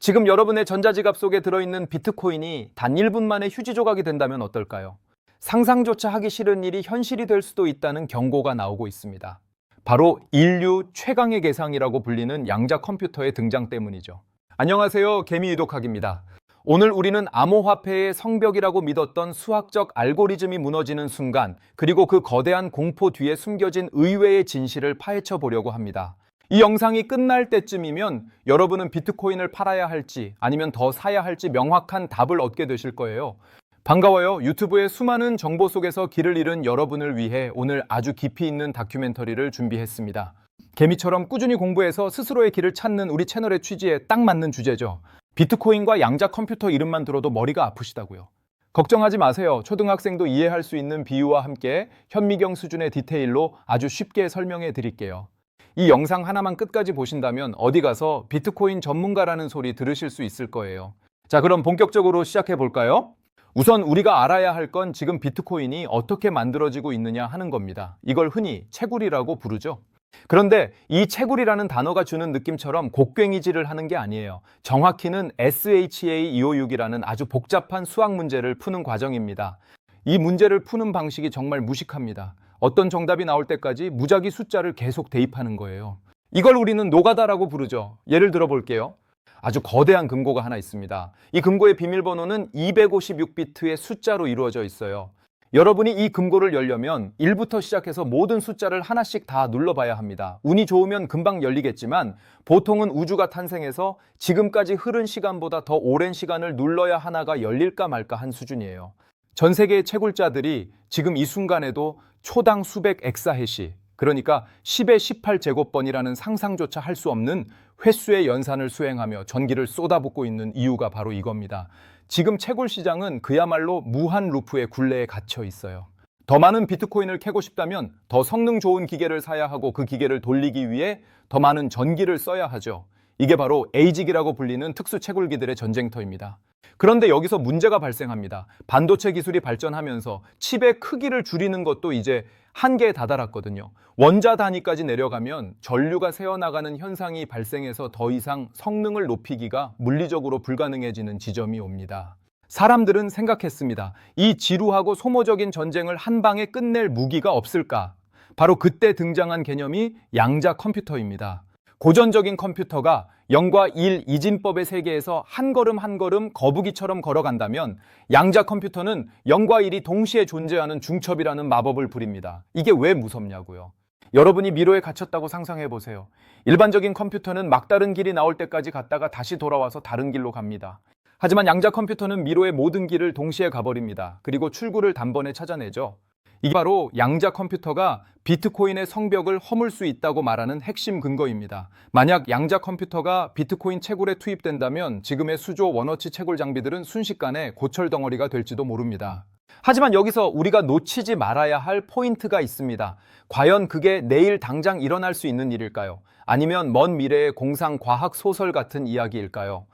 지금 여러분의 전자지갑 속에 들어있는 비트코인이 단 1분 만에 휴지 조각이 된다면 어떨까요? 상상조차 하기 싫은 일이 현실이 될 수도 있다는 경고가 나오고 있습니다. 바로 인류 최강의 계상이라고 불리는 양자 컴퓨터의 등장 때문이죠. 안녕하세요, 개미유독학입니다. 오늘 우리는 암호화폐의 성벽이라고 믿었던 수학적 알고리즘이 무너지는 순간, 그리고 그 거대한 공포 뒤에 숨겨진 의외의 진실을 파헤쳐 보려고 합니다. 이 영상이 끝날 때쯤이면 여러분은 비트코인을 팔아야 할지 아니면 더 사야 할지 명확한 답을 얻게 되실 거예요. 반가워요. 유튜브의 수많은 정보 속에서 길을 잃은 여러분을 위해 오늘 아주 깊이 있는 다큐멘터리를 준비했습니다. 개미처럼 꾸준히 공부해서 스스로의 길을 찾는 우리 채널의 취지에 딱 맞는 주제죠. 비트코인과 양자 컴퓨터 이름만 들어도 머리가 아프시다고요. 걱정하지 마세요. 초등학생도 이해할 수 있는 비유와 함께 현미경 수준의 디테일로 아주 쉽게 설명해 드릴게요. 이 영상 하나만 끝까지 보신다면 어디 가서 비트코인 전문가라는 소리 들으실 수 있을 거예요. 자, 그럼 본격적으로 시작해 볼까요? 우선 우리가 알아야 할 건 지금 비트코인이 어떻게 만들어지고 있느냐 하는 겁니다. 이걸 흔히 채굴이라고 부르죠. 그런데 이 채굴이라는 단어가 주는 느낌처럼 곡괭이질을 하는 게 아니에요. 정확히는 SHA-256이라는 아주 복잡한 수학 문제를 푸는 과정입니다. 이 문제를 푸는 방식이 정말 무식합니다. 어떤 정답이 나올 때까지 무작위 숫자를 계속 대입하는 거예요. 이걸 우리는 노가다라고 부르죠. 예를 들어 볼게요. 아주 거대한 금고가 하나 있습니다. 이 금고의 비밀번호는 256비트의 숫자로 이루어져 있어요. 여러분이 이 금고를 열려면 1부터 시작해서 모든 숫자를 하나씩 다 눌러봐야 합니다. 운이 좋으면 금방 열리겠지만 보통은 우주가 탄생해서 지금까지 흐른 시간보다 더 오랜 시간을 눌러야 하나가 열릴까 말까 한 수준이에요. 전 세계의 채굴자들이 지금 이 순간에도 초당 수백 엑사헤시, 그러니까 10의 18제곱번이라는 상상조차 할 수 없는 횟수의 연산을 수행하며 전기를 쏟아붓고 있는 이유가 바로 이겁니다. 지금 채굴 시장은 그야말로 무한 루프의 굴레에 갇혀 있어요. 더 많은 비트코인을 캐고 싶다면 더 성능 좋은 기계를 사야 하고 그 기계를 돌리기 위해 더 많은 전기를 써야 하죠. 이게 바로 에이직이라고 불리는 특수 채굴기들의 전쟁터입니다. 그런데 여기서 문제가 발생합니다. 반도체 기술이 발전하면서 칩의 크기를 줄이는 것도 이제 한계에 다다랐거든요. 원자 단위까지 내려가면 전류가 새어나가는 현상이 발생해서 더 이상 성능을 높이기가 물리적으로 불가능해지는 지점이 옵니다. 사람들은 생각했습니다. 이 지루하고 소모적인 전쟁을 한 방에 끝낼 무기가 없을까? 바로 그때 등장한 개념이 양자 컴퓨터입니다. 고전적인 컴퓨터가 0과 1 이진법의 세계에서 한 걸음 한 걸음 거북이처럼 걸어간다면 양자 컴퓨터는 0과 1이 동시에 존재하는 중첩이라는 마법을 부립니다. 이게 왜 무섭냐고요. 여러분이 미로에 갇혔다고 상상해 보세요. 일반적인 컴퓨터는 막다른 길이 나올 때까지 갔다가 다시 돌아와서 다른 길로 갑니다. 하지만 양자 컴퓨터는 미로의 모든 길을 동시에 가버립니다. 그리고 출구를 단번에 찾아내죠. 이게 바로 양자 컴퓨터가 비트코인의 성벽을 허물 수 있다고 말하는 핵심 근거입니다. 만약 양자 컴퓨터가 비트코인 채굴에 투입된다면 지금의 수조 원어치 채굴 장비들은 순식간에 고철 덩어리가 될지도 모릅니다. 하지만 여기서 우리가 놓치지 말아야 할 포인트가 있습니다. 과연 그게 내일 당장 일어날 수 있는 일일까요? 아니면 먼 미래의 공상 과학 소설 같은 이야기일까요?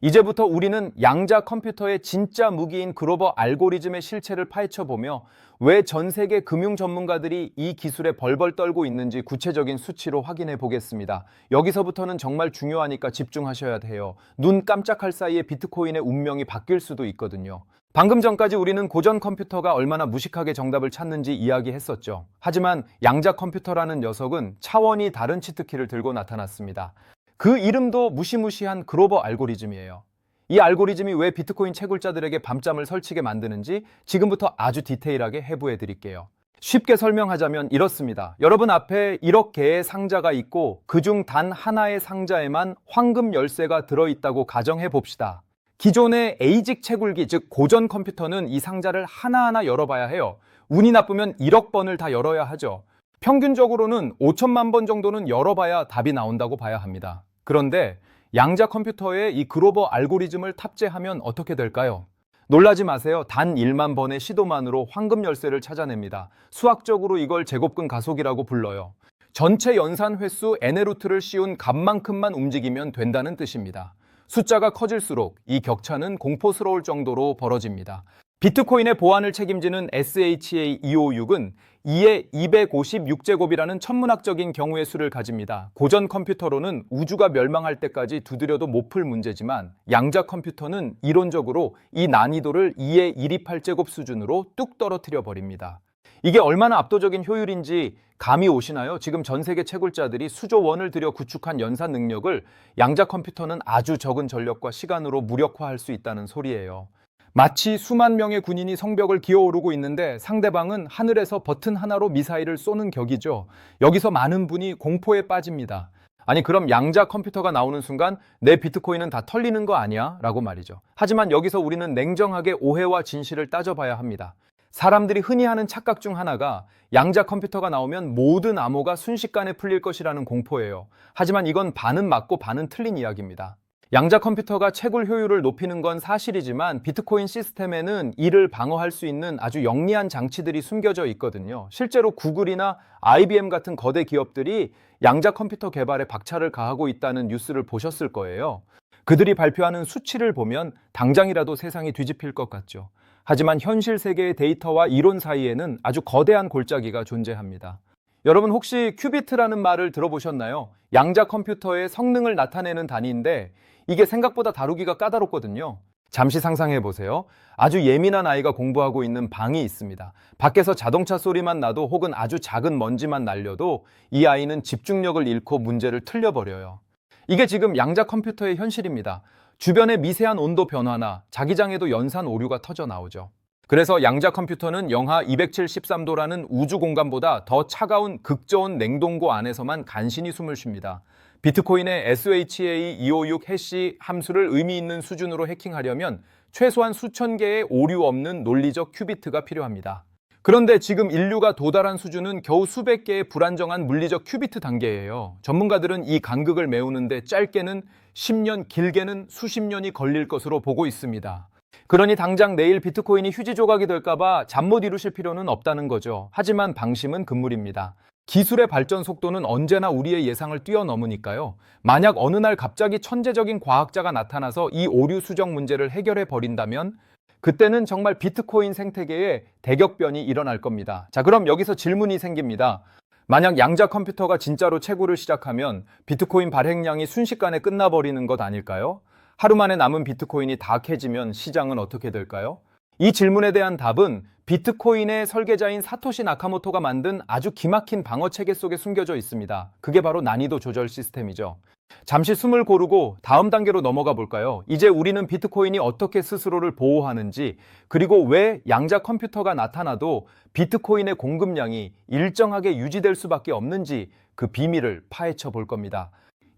이제부터 우리는 양자 컴퓨터의 진짜 무기인 글로벌 알고리즘의 실체를 파헤쳐보며 왜 전 세계 금융 전문가들이 이 기술에 벌벌 떨고 있는지 구체적인 수치로 확인해 보겠습니다. 여기서부터는 정말 중요하니까 집중하셔야 해요. 눈 깜짝할 사이에 비트코인의 운명이 바뀔 수도 있거든요. 방금 전까지 우리는 고전 컴퓨터가 얼마나 무식하게 정답을 찾는지 이야기했었죠. 하지만 양자 컴퓨터라는 녀석은 차원이 다른 치트키를 들고 나타났습니다. 그 이름도 무시무시한 글로벌 알고리즘이에요. 이 알고리즘이 왜 비트코인 채굴자들에게 밤잠을 설치게 만드는지 지금부터 아주 디테일하게 해부해 드릴게요. 쉽게 설명하자면 이렇습니다. 여러분 앞에 1억 개의 상자가 있고 그중 단 하나의 상자에만 황금 열쇠가 들어있다고 가정해 봅시다. 기존의 에이직 채굴기, 즉 고전 컴퓨터는 이 상자를 하나하나 열어봐야 해요. 운이 나쁘면 1억 번을 다 열어야 하죠. 평균적으로는 5천만 번 정도는 열어봐야 답이 나온다고 봐야 합니다. 그런데 양자 컴퓨터에 이 글로벌 알고리즘을 탑재하면 어떻게 될까요? 놀라지 마세요. 단 1만 번의 시도만으로 황금 열쇠를 찾아냅니다. 수학적으로 이걸 제곱근 가속이라고 불러요. 전체 연산 횟수 n의 루트를 씌운 값만큼만 움직이면 된다는 뜻입니다. 숫자가 커질수록 이 격차는 공포스러울 정도로 벌어집니다. 비트코인의 보안을 책임지는 SHA-256은 2의 256제곱이라는 천문학적인 경우의 수를 가집니다. 고전 컴퓨터로는 우주가 멸망할 때까지 두드려도 못 풀 문제지만 양자 컴퓨터는 이론적으로 이 난이도를 2의 128제곱 수준으로 뚝 떨어뜨려 버립니다. 이게 얼마나 압도적인 효율인지 감이 오시나요? 지금 전 세계 채굴자들이 수조 원을 들여 구축한 연산 능력을 양자 컴퓨터는 아주 적은 전력과 시간으로 무력화할 수 있다는 소리예요. 마치 수만 명의 군인이 성벽을 기어오르고 있는데 상대방은 하늘에서 버튼 하나로 미사일을 쏘는 격이죠. 여기서 많은 분이 공포에 빠집니다. 아니 그럼 양자 컴퓨터가 나오는 순간 내 비트코인은 다 털리는 거 아니야? 라고 말이죠. 하지만 여기서 우리는 냉정하게 오해와 진실을 따져봐야 합니다. 사람들이 흔히 하는 착각 중 하나가 양자 컴퓨터가 나오면 모든 암호가 순식간에 풀릴 것이라는 공포예요. 하지만 이건 반은 맞고 반은 틀린 이야기입니다. 양자 컴퓨터가 채굴 효율을 높이는 건 사실이지만 비트코인 시스템에는 이를 방어할 수 있는 아주 영리한 장치들이 숨겨져 있거든요. 실제로 구글이나 IBM 같은 거대 기업들이 양자 컴퓨터 개발에 박차를 가하고 있다는 뉴스를 보셨을 거예요. 그들이 발표하는 수치를 보면 당장이라도 세상이 뒤집힐 것 같죠. 하지만 현실 세계의 데이터와 이론 사이에는 아주 거대한 골짜기가 존재합니다. 여러분 혹시 큐비트라는 말을 들어보셨나요? 양자 컴퓨터의 성능을 나타내는 단위인데 이게 생각보다 다루기가 까다롭거든요. 잠시 상상해 보세요. 아주 예민한 아이가 공부하고 있는 방이 있습니다. 밖에서 자동차 소리만 나도 혹은 아주 작은 먼지만 날려도 이 아이는 집중력을 잃고 문제를 틀려버려요. 이게 지금 양자 컴퓨터의 현실입니다. 주변의 미세한 온도 변화나 자기장에도 연산 오류가 터져 나오죠. 그래서 양자 컴퓨터는 영하 273도라는 우주 공간보다 더 차가운 극저온 냉동고 안에서만 간신히 숨을 쉽니다. 비트코인의 SHA-256 해시 함수를 의미 있는 수준으로 해킹하려면 최소한 수천 개의 오류 없는 논리적 큐비트가 필요합니다. 그런데 지금 인류가 도달한 수준은 겨우 수백 개의 불안정한 물리적 큐비트 단계예요. 전문가들은 이 간극을 메우는데 짧게는 10년, 길게는 수십 년이 걸릴 것으로 보고 있습니다. 그러니 당장 내일 비트코인이 휴지 조각이 될까봐 잠 못 이루실 필요는 없다는 거죠. 하지만 방심은 금물입니다. 기술의 발전 속도는 언제나 우리의 예상을 뛰어넘으니까요. 만약 어느 날 갑자기 천재적인 과학자가 나타나서 이 오류 수정 문제를 해결해 버린다면 그때는 정말 비트코인 생태계에 대격변이 일어날 겁니다. 자, 그럼 여기서 질문이 생깁니다. 만약 양자 컴퓨터가 진짜로 채굴을 시작하면 비트코인 발행량이 순식간에 끝나버리는 것 아닐까요? 하루 만에 남은 비트코인이 다 캐지면 시장은 어떻게 될까요? 이 질문에 대한 답은 비트코인의 설계자인 사토시 나카모토가 만든 아주 기막힌 방어 체계 속에 숨겨져 있습니다. 그게 바로 난이도 조절 시스템이죠. 잠시 숨을 고르고 다음 단계로 넘어가 볼까요? 이제 우리는 비트코인이 어떻게 스스로를 보호하는지, 그리고 왜 양자 컴퓨터가 나타나도 비트코인의 공급량이 일정하게 유지될 수밖에 없는지 그 비밀을 파헤쳐 볼 겁니다.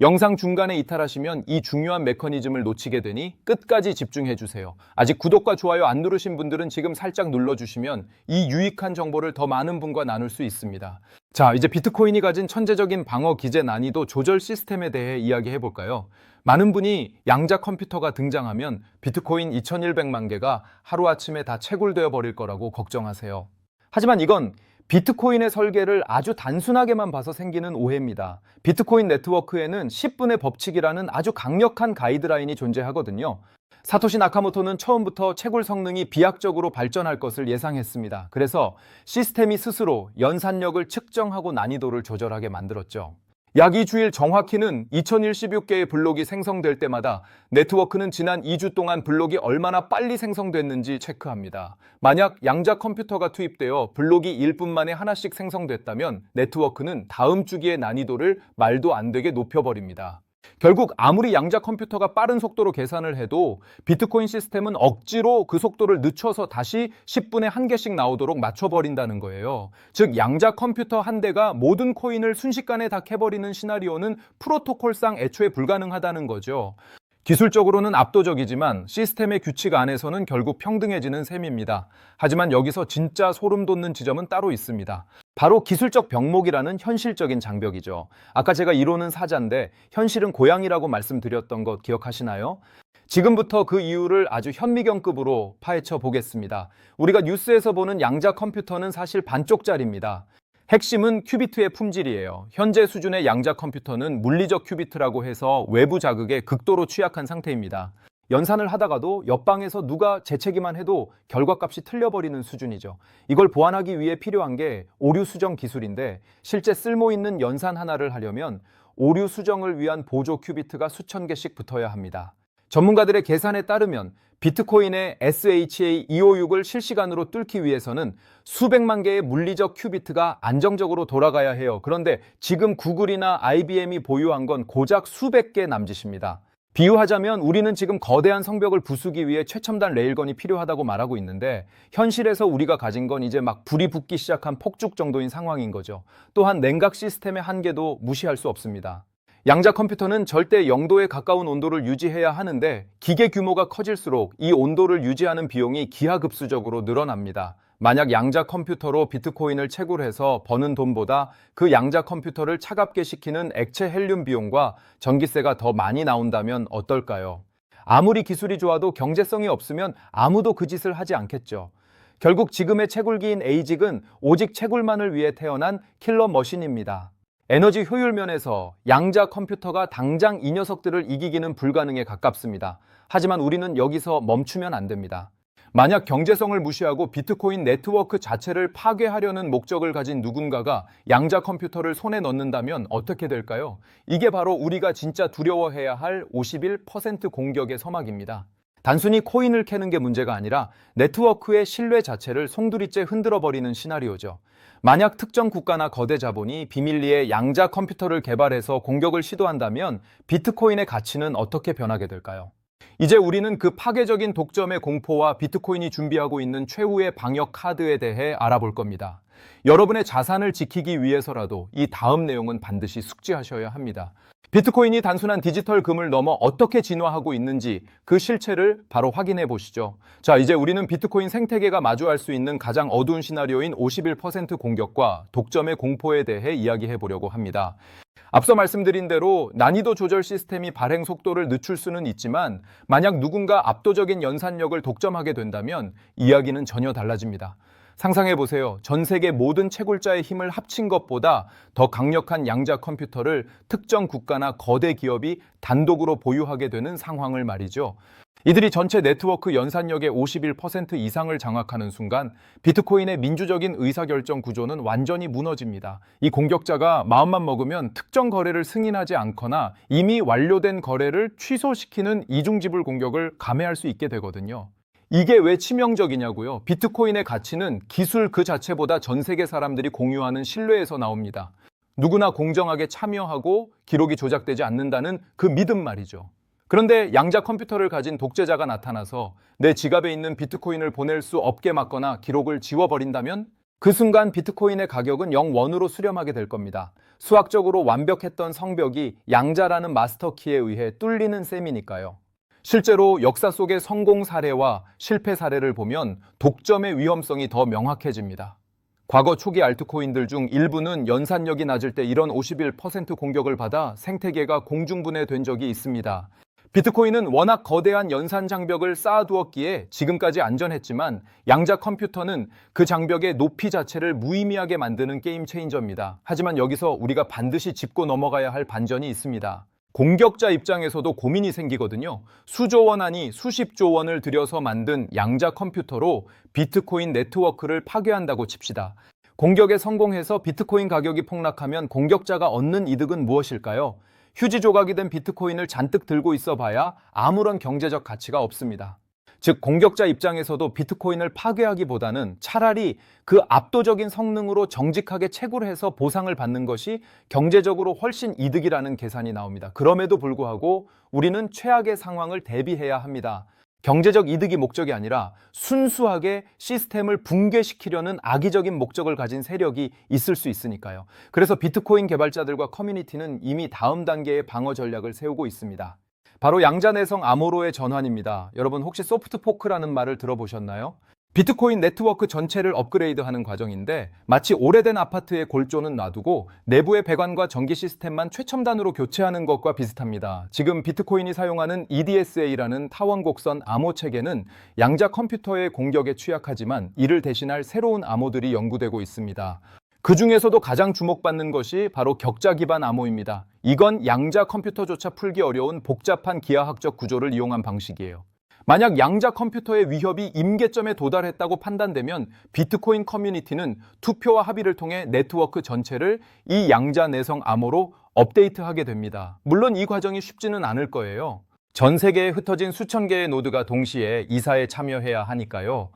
영상 중간에 이탈하시면 이 중요한 메커니즘을 놓치게 되니 끝까지 집중해 주세요. 아직 구독과 좋아요 안 누르신 분들은 지금 살짝 눌러주시면 이 유익한 정보를 더 많은 분과 나눌 수 있습니다. 자, 이제 비트코인이 가진 천재적인 방어 기제 난이도 조절 시스템에 대해 이야기해 볼까요? 많은 분이 양자 컴퓨터가 등장하면 비트코인 2100만 개가 하루아침에 다 채굴되어 버릴 거라고 걱정하세요. 하지만 이건 비트코인의 설계를 아주 단순하게만 봐서 생기는 오해입니다. 비트코인 네트워크에는 10분의 법칙이라는 아주 강력한 가이드라인이 존재하거든요. 사토시 나카모토는 처음부터 채굴 성능이 비약적으로 발전할 것을 예상했습니다. 그래서 시스템이 스스로 연산력을 측정하고 난이도를 조절하게 만들었죠. 약 2주일 정확히는 2016개의 블록이 생성될 때마다 네트워크는 지난 2주 동안 블록이 얼마나 빨리 생성됐는지 체크합니다. 만약 양자 컴퓨터가 투입되어 블록이 1분 만에 하나씩 생성됐다면 네트워크는 다음 주기의 난이도를 말도 안 되게 높여버립니다. 결국 아무리 양자 컴퓨터가 빠른 속도로 계산을 해도 비트코인 시스템은 억지로 그 속도를 늦춰서 다시 10분에 한 개씩 나오도록 맞춰버린다는 거예요. 즉 양자 컴퓨터 한 대가 모든 코인을 순식간에 다 캐버리는 시나리오는 프로토콜상 애초에 불가능하다는 거죠. 기술적으로는 압도적이지만 시스템의 규칙 안에서는 결국 평등해지는 셈입니다. 하지만 여기서 진짜 소름 돋는 지점은 따로 있습니다. 바로 기술적 병목이라는 현실적인 장벽이죠. 아까 제가 이론은 사자인데 현실은 고양이라고 말씀드렸던 것 기억하시나요? 지금부터 그 이유를 아주 현미경급으로 파헤쳐 보겠습니다. 우리가 뉴스에서 보는 양자 컴퓨터는 사실 반쪽짜리입니다. 핵심은 큐비트의 품질이에요. 현재 수준의 양자 컴퓨터는 물리적 큐비트라고 해서 외부 자극에 극도로 취약한 상태입니다. 연산을 하다가도 옆방에서 누가 재채기만 해도 결과값이 틀려버리는 수준이죠. 이걸 보완하기 위해 필요한 게 오류 수정 기술인데 실제 쓸모 있는 연산 하나를 하려면 오류 수정을 위한 보조 큐비트가 수천 개씩 붙어야 합니다. 전문가들의 계산에 따르면 비트코인의 SHA-256을 실시간으로 뚫기 위해서는 수백만 개의 물리적 큐비트가 안정적으로 돌아가야 해요. 그런데 지금 구글이나 IBM이 보유한 건 고작 수백 개 남짓입니다. 비유하자면 우리는 지금 거대한 성벽을 부수기 위해 최첨단 레일건이 필요하다고 말하고 있는데 현실에서 우리가 가진 건 이제 막 불이 붙기 시작한 폭죽 정도인 상황인 거죠. 또한 냉각 시스템의 한계도 무시할 수 없습니다. 양자 컴퓨터는 절대 0도에 가까운 온도를 유지해야 하는데 기계 규모가 커질수록 이 온도를 유지하는 비용이 기하급수적으로 늘어납니다. 만약 양자 컴퓨터로 비트코인을 채굴해서 버는 돈보다 그 양자 컴퓨터를 차갑게 식히는 액체 헬륨 비용과 전기세가 더 많이 나온다면 어떨까요? 아무리 기술이 좋아도 경제성이 없으면 아무도 그 짓을 하지 않겠죠. 결국 지금의 채굴기인 에이직은 오직 채굴만을 위해 태어난 킬러 머신입니다. 에너지 효율 면에서 양자 컴퓨터가 당장 이 녀석들을 이기기는 불가능에 가깝습니다. 하지만 우리는 여기서 멈추면 안 됩니다. 만약 경제성을 무시하고 비트코인 네트워크 자체를 파괴하려는 목적을 가진 누군가가 양자 컴퓨터를 손에 넣는다면 어떻게 될까요? 이게 바로 우리가 진짜 두려워해야 할 51% 공격의 서막입니다. 단순히 코인을 캐는 게 문제가 아니라 네트워크의 신뢰 자체를 송두리째 흔들어버리는 시나리오죠. 만약 특정 국가나 거대 자본이 비밀리에 양자 컴퓨터를 개발해서 공격을 시도한다면 비트코인의 가치는 어떻게 변하게 될까요? 이제 우리는 그 파괴적인 독점의 공포와 비트코인이 준비하고 있는 최후의 방역 카드에 대해 알아볼 겁니다. 여러분의 자산을 지키기 위해서라도 이 다음 내용은 반드시 숙지하셔야 합니다. 비트코인이 단순한 디지털 금을 넘어 어떻게 진화하고 있는지 그 실체를 바로 확인해 보시죠. 자, 이제 우리는 비트코인 생태계가 마주할 수 있는 가장 어두운 시나리오인 51% 공격과 독점의 공포에 대해 이야기해 보려고 합니다. 앞서 말씀드린 대로 난이도 조절 시스템이 발행 속도를 늦출 수는 있지만 만약 누군가 압도적인 연산력을 독점하게 된다면 이야기는 전혀 달라집니다. 상상해 보세요. 전 세계 모든 채굴자의 힘을 합친 것보다 더 강력한 양자 컴퓨터를 특정 국가나 거대 기업이 단독으로 보유하게 되는 상황을 말이죠. 이들이 전체 네트워크 연산력의 51% 이상을 장악하는 순간 비트코인의 민주적인 의사결정 구조는 완전히 무너집니다. 이 공격자가 마음만 먹으면 특정 거래를 승인하지 않거나 이미 완료된 거래를 취소시키는 이중지불 공격을 감행할 수 있게 되거든요. 이게 왜 치명적이냐고요? 비트코인의 가치는 기술 그 자체보다 전 세계 사람들이 공유하는 신뢰에서 나옵니다. 누구나 공정하게 참여하고 기록이 조작되지 않는다는 그 믿음 말이죠. 그런데 양자 컴퓨터를 가진 독재자가 나타나서 내 지갑에 있는 비트코인을 보낼 수 없게 막거나 기록을 지워버린다면 그 순간 비트코인의 가격은 0원으로 수렴하게 될 겁니다. 수학적으로 완벽했던 성벽이 양자라는 마스터키에 의해 뚫리는 셈이니까요. 실제로 역사 속의 성공 사례와 실패 사례를 보면 독점의 위험성이 더 명확해집니다. 과거 초기 알트코인들 중 일부는 연산력이 낮을 때 이런 51% 공격을 받아 생태계가 공중분해된 적이 있습니다. 비트코인은 워낙 거대한 연산 장벽을 쌓아두었기에 지금까지 안전했지만 양자 컴퓨터는 그 장벽의 높이 자체를 무의미하게 만드는 게임 체인저입니다. 하지만 여기서 우리가 반드시 짚고 넘어가야 할 반전이 있습니다. 공격자 입장에서도 고민이 생기거든요. 수조 원 아니 수십조 원을 들여서 만든 양자 컴퓨터로 비트코인 네트워크를 파괴한다고 칩시다. 공격에 성공해서 비트코인 가격이 폭락하면 공격자가 얻는 이득은 무엇일까요? 휴지 조각이 된 비트코인을 잔뜩 들고 있어 봐야 아무런 경제적 가치가 없습니다. 즉 공격자 입장에서도 비트코인을 파괴하기보다는 차라리 그 압도적인 성능으로 정직하게 채굴해서 보상을 받는 것이 경제적으로 훨씬 이득이라는 계산이 나옵니다. 그럼에도 불구하고 우리는 최악의 상황을 대비해야 합니다. 경제적 이득이 목적이 아니라 순수하게 시스템을 붕괴시키려는 악의적인 목적을 가진 세력이 있을 수 있으니까요. 그래서 비트코인 개발자들과 커뮤니티는 이미 다음 단계의 방어 전략을 세우고 있습니다. 바로 양자내성 암호로의 전환입니다. 여러분 혹시 소프트 포크라는 말을 들어보셨나요? 비트코인 네트워크 전체를 업그레이드하는 과정인데 마치 오래된 아파트의 골조는 놔두고 내부의 배관과 전기 시스템만 최첨단으로 교체하는 것과 비슷합니다. 지금 비트코인이 사용하는 EDSA라는 타원곡선 암호 체계는 양자 컴퓨터의 공격에 취약하지만 이를 대신할 새로운 암호들이 연구되고 있습니다. 그 중에서도 가장 주목받는 것이 바로 격자 기반 암호입니다. 이건 양자 컴퓨터조차 풀기 어려운 복잡한 기하학적 구조를 이용한 방식이에요. 만약 양자 컴퓨터의 위협이 임계점에 도달했다고 판단되면 비트코인 커뮤니티는 투표와 합의를 통해 네트워크 전체를 이 양자 내성 암호로 업데이트하게 됩니다. 물론 이 과정이 쉽지는 않을 거예요. 전 세계에 흩어진 수천 개의 노드가 동시에 이사에 참여해야 하니까요.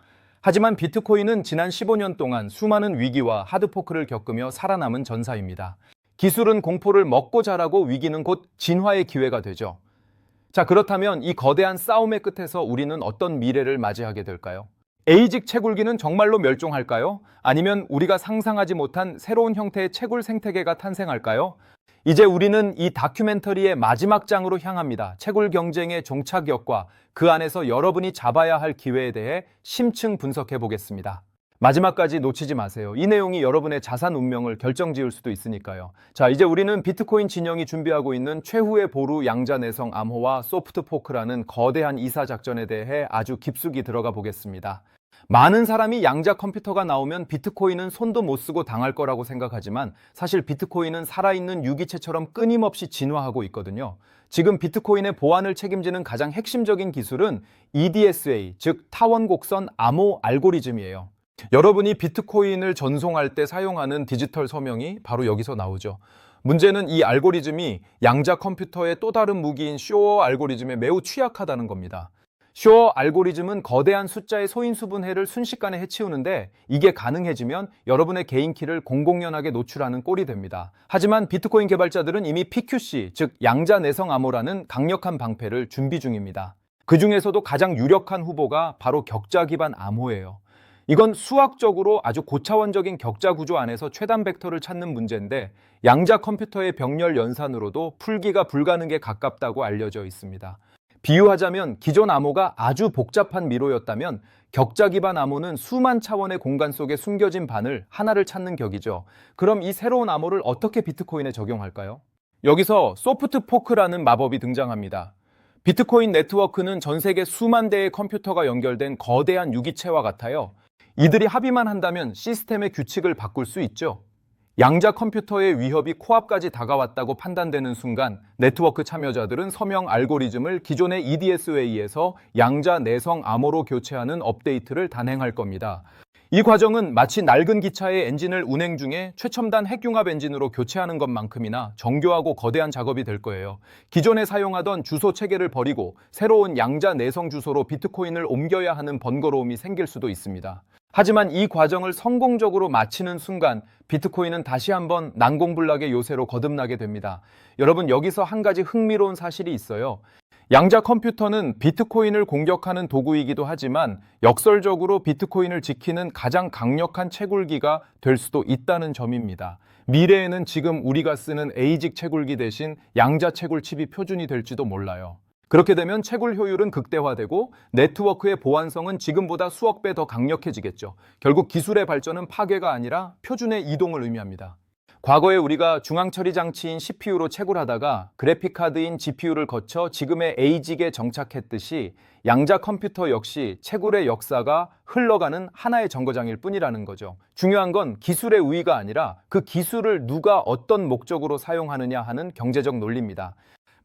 하지만 비트코인은 지난 15년 동안 수많은 위기와 하드포크를 겪으며 살아남은 전사입니다. 기술은 공포를 먹고 자라고 위기는 곧 진화의 기회가 되죠. 자, 그렇다면 이 거대한 싸움의 끝에서 우리는 어떤 미래를 맞이하게 될까요? 에이직 채굴기는 정말로 멸종할까요? 아니면 우리가 상상하지 못한 새로운 형태의 채굴 생태계가 탄생할까요? 이제 우리는 이 다큐멘터리의 마지막 장으로 향합니다. 채굴 경쟁의 종착역과 그 안에서 여러분이 잡아야 할 기회에 대해 심층 분석해 보겠습니다. 마지막까지 놓치지 마세요. 이 내용이 여러분의 자산 운명을 결정지을 수도 있으니까요. 자, 이제 우리는 비트코인 진영이 준비하고 있는 최후의 보루 양자 내성 암호와 소프트 포크라는 거대한 이사 작전에 대해 아주 깊숙이 들어가 보겠습니다. 많은 사람이 양자 컴퓨터가 나오면 비트코인은 손도 못 쓰고 당할 거라고 생각하지만 사실 비트코인은 살아있는 유기체처럼 끊임없이 진화하고 있거든요. 지금 비트코인의 보안을 책임지는 가장 핵심적인 기술은 EDSA, 즉 타원곡선 암호 알고리즘이에요. 여러분이 비트코인을 전송할 때 사용하는 디지털 서명이 바로 여기서 나오죠. 문제는 이 알고리즘이 양자 컴퓨터의 또 다른 무기인 쇼어 알고리즘에 매우 취약하다는 겁니다. 쇼어 알고리즘은 거대한 숫자의 소인수분해를 순식간에 해치우는데 이게 가능해지면 여러분의 개인 키를 공공연하게 노출하는 꼴이 됩니다. 하지만 비트코인 개발자들은 이미 PQC, 즉 양자 내성 암호라는 강력한 방패를 준비 중입니다. 그 중에서도 가장 유력한 후보가 바로 격자 기반 암호예요. 이건 수학적으로 아주 고차원적인 격자 구조 안에서 최단 벡터를 찾는 문제인데 양자 컴퓨터의 병렬 연산으로도 풀기가 불가능에 가깝다고 알려져 있습니다. 비유하자면 기존 암호가 아주 복잡한 미로였다면 격자 기반 암호는 수만 차원의 공간 속에 숨겨진 바늘 하나를 찾는 격이죠. 그럼 이 새로운 암호를 어떻게 비트코인에 적용할까요? 여기서 소프트 포크라는 마법이 등장합니다. 비트코인 네트워크는 전 세계 수만 대의 컴퓨터가 연결된 거대한 유기체와 같아요. 이들이 합의만 한다면 시스템의 규칙을 바꿀 수 있죠. 양자 컴퓨터의 위협이 코앞까지 다가왔다고 판단되는 순간 네트워크 참여자들은 서명 알고리즘을 기존의 EDSA에서 양자 내성 암호로 교체하는 업데이트를 단행할 겁니다. 이 과정은 마치 낡은 기차의 엔진을 운행 중에 최첨단 핵융합 엔진으로 교체하는 것만큼이나 정교하고 거대한 작업이 될 거예요. 기존에 사용하던 주소 체계를 버리고 새로운 양자 내성 주소로 비트코인을 옮겨야 하는 번거로움이 생길 수도 있습니다. 하지만 이 과정을 성공적으로 마치는 순간 비트코인은 다시 한번 난공불락의 요새로 거듭나게 됩니다. 여러분, 여기서 한 가지 흥미로운 사실이 있어요. 양자 컴퓨터는 비트코인을 공격하는 도구이기도 하지만 역설적으로 비트코인을 지키는 가장 강력한 채굴기가 될 수도 있다는 점입니다. 미래에는 지금 우리가 쓰는 에이직 채굴기 대신 양자 채굴 칩이 표준이 될지도 몰라요. 그렇게 되면 채굴 효율은 극대화되고 네트워크의 보안성은 지금보다 수억 배 더 강력해지겠죠. 결국 기술의 발전은 파괴가 아니라 표준의 이동을 의미합니다. 과거에 우리가 중앙 처리 장치인 CPU로 채굴하다가 그래픽카드인 GPU를 거쳐 지금의 에이직에 정착했듯이 양자 컴퓨터 역시 채굴의 역사가 흘러가는 하나의 정거장일 뿐이라는 거죠. 중요한 건 기술의 우위가 아니라 그 기술을 누가 어떤 목적으로 사용하느냐 하는 경제적 논리입니다.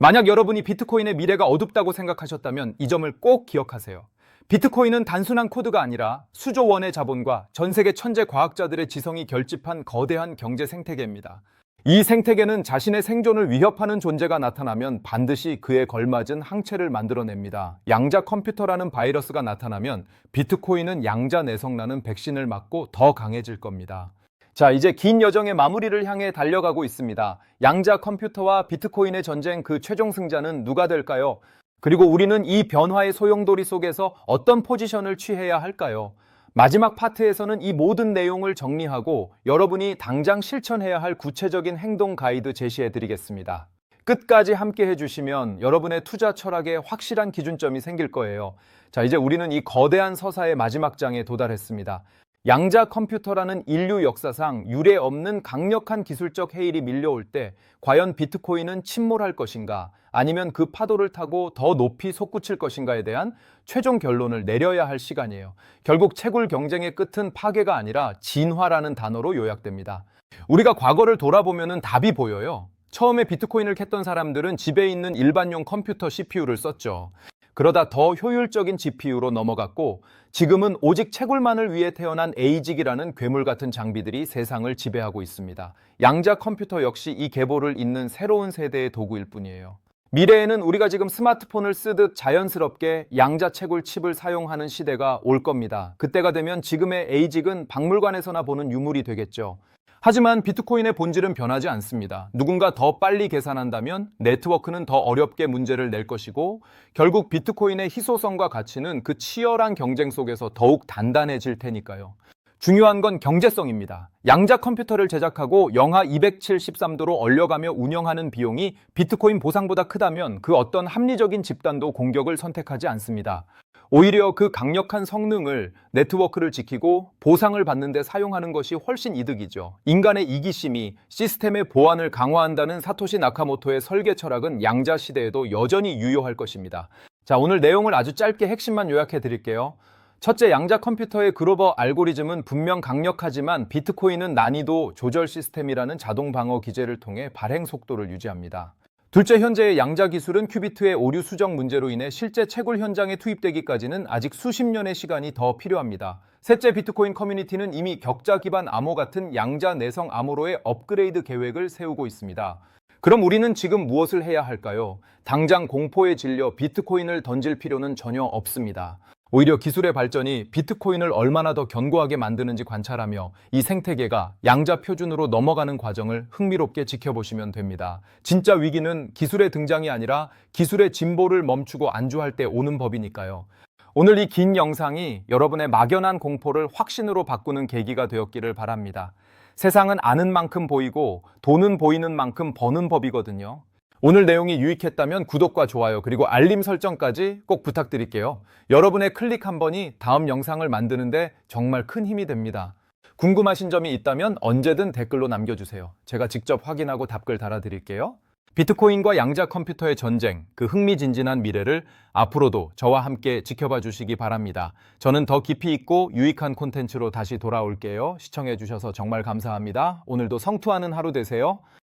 만약 여러분이 비트코인의 미래가 어둡다고 생각하셨다면 이 점을 꼭 기억하세요. 비트코인은 단순한 코드가 아니라 수조 원의 자본과 전 세계 천재 과학자들의 지성이 결집한 거대한 경제 생태계입니다. 이 생태계는 자신의 생존을 위협하는 존재가 나타나면 반드시 그에 걸맞은 항체를 만들어냅니다. 양자 컴퓨터라는 바이러스가 나타나면 비트코인은 양자 내성라는 백신을 맞고 더 강해질 겁니다. 자, 이제 긴 여정의 마무리를 향해 달려가고 있습니다. 양자 컴퓨터와 비트코인의 전쟁, 그 최종 승자는 누가 될까요? 그리고 우리는 이 변화의 소용돌이 속에서 어떤 포지션을 취해야 할까요? 마지막 파트에서는 이 모든 내용을 정리하고 여러분이 당장 실천해야 할 구체적인 행동 가이드 제시해 드리겠습니다. 끝까지 함께 해주시면 여러분의 투자 철학에 확실한 기준점이 생길 거예요. 자, 이제 우리는 이 거대한 서사의 마지막 장에 도달했습니다. 양자 컴퓨터라는 인류 역사상 유례 없는 강력한 기술적 해일이 밀려올 때 과연 비트코인은 침몰할 것인가 아니면 그 파도를 타고 더 높이 솟구칠 것인가에 대한 최종 결론을 내려야 할 시간이에요. 결국 채굴 경쟁의 끝은 파괴가 아니라 진화라는 단어로 요약됩니다. 우리가 과거를 돌아보면 답이 보여요. 처음에 비트코인을 캤던 사람들은 집에 있는 일반용 컴퓨터 CPU를 썼죠. 그러다 더 효율적인 GPU로 넘어갔고 지금은 오직 채굴만을 위해 태어난 에이직이라는 괴물 같은 장비들이 세상을 지배하고 있습니다. 양자 컴퓨터 역시 이 계보를 잇는 새로운 세대의 도구일 뿐이에요. 미래에는 우리가 지금 스마트폰을 쓰듯 자연스럽게 양자 채굴 칩을 사용하는 시대가 올 겁니다. 그때가 되면 지금의 에이직은 박물관에서나 보는 유물이 되겠죠. 하지만 비트코인의 본질은 변하지 않습니다. 누군가 더 빨리 계산한다면 네트워크는 더 어렵게 문제를 낼 것이고 결국 비트코인의 희소성과 가치는 그 치열한 경쟁 속에서 더욱 단단해질 테니까요. 중요한 건 경제성입니다. 양자 컴퓨터를 제작하고 영하 273도로 얼려가며 운영하는 비용이 비트코인 보상보다 크다면 그 어떤 합리적인 집단도 공격을 선택하지 않습니다. 오히려 그 강력한 성능을 네트워크를 지키고 보상을 받는 데 사용하는 것이 훨씬 이득이죠. 인간의 이기심이 시스템의 보안을 강화한다는 사토시 나카모토의 설계 철학은 양자 시대에도 여전히 유효할 것입니다. 자, 오늘 내용을 아주 짧게 핵심만 요약해 드릴게요. 첫째, 양자 컴퓨터의 그로버 알고리즘은 분명 강력하지만 비트코인은 난이도 조절 시스템이라는 자동 방어 기제를 통해 발행 속도를 유지합니다. 둘째, 현재의 양자 기술은 큐비트의 오류 수정 문제로 인해 실제 채굴 현장에 투입되기까지는 아직 수십 년의 시간이 더 필요합니다. 셋째, 비트코인 커뮤니티는 이미 격자 기반 암호 같은 양자 내성 암호로의 업그레이드 계획을 세우고 있습니다. 그럼 우리는 지금 무엇을 해야 할까요? 당장 공포에 질려 비트코인을 던질 필요는 전혀 없습니다. 오히려 기술의 발전이 비트코인을 얼마나 더 견고하게 만드는지 관찰하며 이 생태계가 양자 표준으로 넘어가는 과정을 흥미롭게 지켜보시면 됩니다. 진짜 위기는 기술의 등장이 아니라 기술의 진보를 멈추고 안주할 때 오는 법이니까요. 오늘 이 긴 영상이 여러분의 막연한 공포를 확신으로 바꾸는 계기가 되었기를 바랍니다. 세상은 아는 만큼 보이고 돈은 보이는 만큼 버는 법이거든요. 오늘 내용이 유익했다면 구독과 좋아요 그리고 알림 설정까지 꼭 부탁드릴게요. 여러분의 클릭 한 번이 다음 영상을 만드는데 정말 큰 힘이 됩니다. 궁금하신 점이 있다면 언제든 댓글로 남겨주세요. 제가 직접 확인하고 답글 달아드릴게요. 비트코인과 양자 컴퓨터의 전쟁, 그 흥미진진한 미래를 앞으로도 저와 함께 지켜봐 주시기 바랍니다. 저는 더 깊이 있고 유익한 콘텐츠로 다시 돌아올게요. 시청해 주셔서 정말 감사합니다. 오늘도 성투하는 하루 되세요.